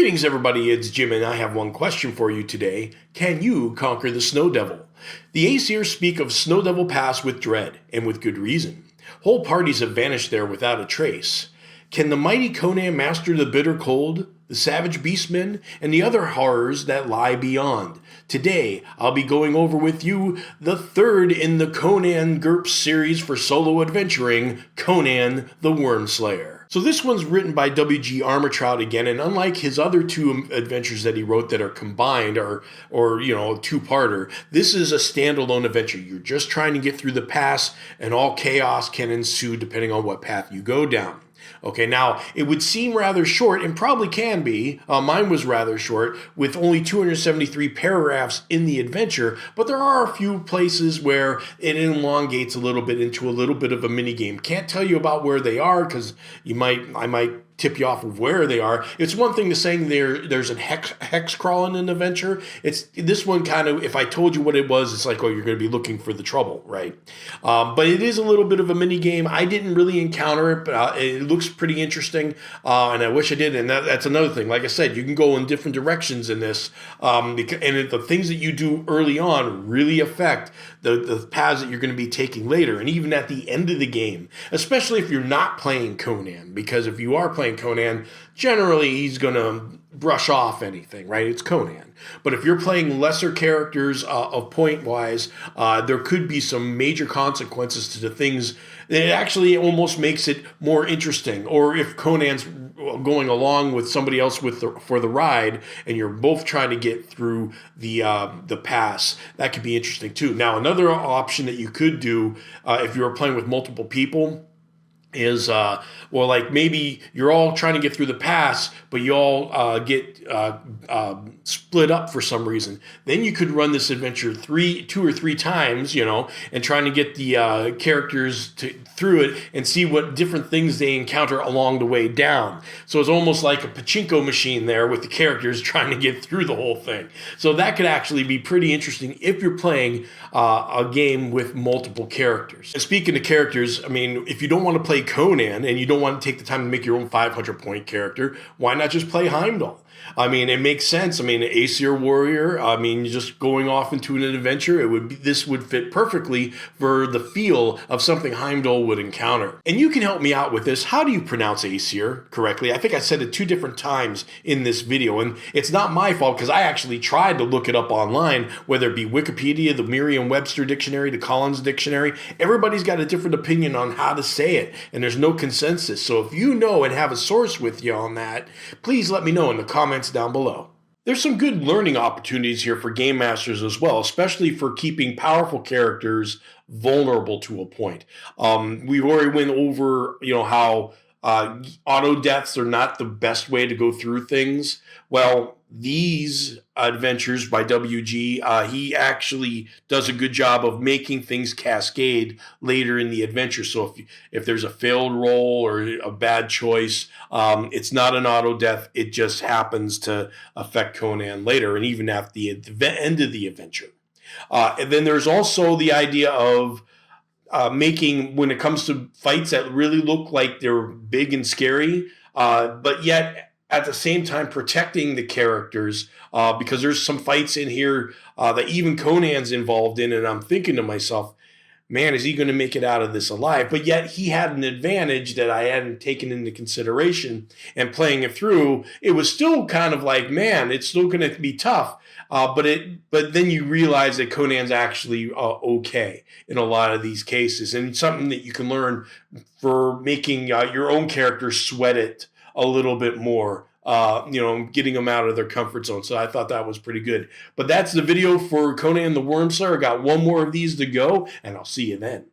Greetings, everybody. It's Jim, and I have one question for you today. Can you conquer the Snow Devil? The Aesir speak of Snow Devil Pass with dread, and with good reason. Whole parties have vanished there without a trace. Can the mighty Conan master the bitter cold, the savage beastmen, and the other horrors that lie beyond? Today, I'll be going over with you the third in the Conan GURPS series for solo adventuring, Conan the Wyrmslayer. So this one's written by W.G. Armitrout again, and unlike his other two adventures that he wrote that are combined or two-parter, this is a standalone adventure. You're just trying to get through the pass, and all chaos can ensue depending on what path you go down. Okay, now, it would seem rather short, and probably can be. Mine was rather short, with only 273 paragraphs in the adventure, but there are a few places where it elongates a little bit into a little bit of a minigame. Can't tell you about where they are, because I might tip you off of where they are. It's one thing to saying there's a hex crawl in an adventure. It's this one kind of, if I told you what it was, it's like, oh, you're going to be looking for the trouble, right? But it is a little bit of a mini game. I didn't really encounter it, but it looks pretty interesting, and I wish I did. And that's another thing. Like I said, you can go in different directions in this, and the things that you do early on really affect the paths that you're going to be taking later, and even at the end of the game, especially if you're not playing Conan, because if you are playing Conan, generally he's going to brush off anything, right? It's Conan. But if you're playing lesser characters of point-wise, there could be some major consequences to the things. It actually almost makes it more interesting. Or if Conan's going along with somebody else for the ride, and you're both trying to get through the pass, that could be interesting too. Now, another option that you could do if you were playing with multiple people is, like maybe you're all trying to get through the pass, but you all get split up for some reason. Then you could run this adventure two or three times, and trying to get the characters through it and see what different things they encounter along the way down. So it's almost like a pachinko machine there with the characters trying to get through the whole thing. So that could actually be pretty interesting if you're playing a game with multiple characters. And speaking of characters, I mean, if you don't want to play Conan and you don't want to take the time to make your own 500-point character, why not just play Heimdall? I mean, it makes sense. I mean, an Aesir warrior, just going off into an adventure, this would fit perfectly for the feel of something Heimdall would encounter. And you can help me out with this. How do you pronounce Aesir correctly? I think I said it 2 different times in this video, and it's not my fault because I actually tried to look it up online, whether it be Wikipedia, the Merriam-Webster dictionary, the Collins dictionary. Everybody's got a different opinion on how to say it, and there's no consensus. So if you know and have a source with you on that, please let me know in the comments down below. There's some good learning opportunities here for game masters as well, especially for keeping powerful characters vulnerable to a point. We already went over, how auto deaths are not the best way to go through things. Well, these adventures by WG, he actually does a good job of making things cascade later in the adventure. So if there's a failed roll or a bad choice, it's not an auto death. It just happens to affect Conan later, and even at the end of the adventure. And then there's also the idea of making, when it comes to fights that really look like they're big and scary, but yet at the same time protecting the characters, because there's some fights in here that even Conan's involved in, and I'm thinking to myself, man, is he going to make it out of this alive? But yet he had an advantage that I hadn't taken into consideration, and playing it through, it was still kind of like, man, it's still going to be tough. But then you realize that Conan's actually okay in a lot of these cases, and it's something that you can learn for making your own character sweat it a little bit more, getting them out of their comfort zone. So I thought that was pretty good. But that's the video for Conan the Wyrmslayer. I got one more of these to go, and I'll see you then.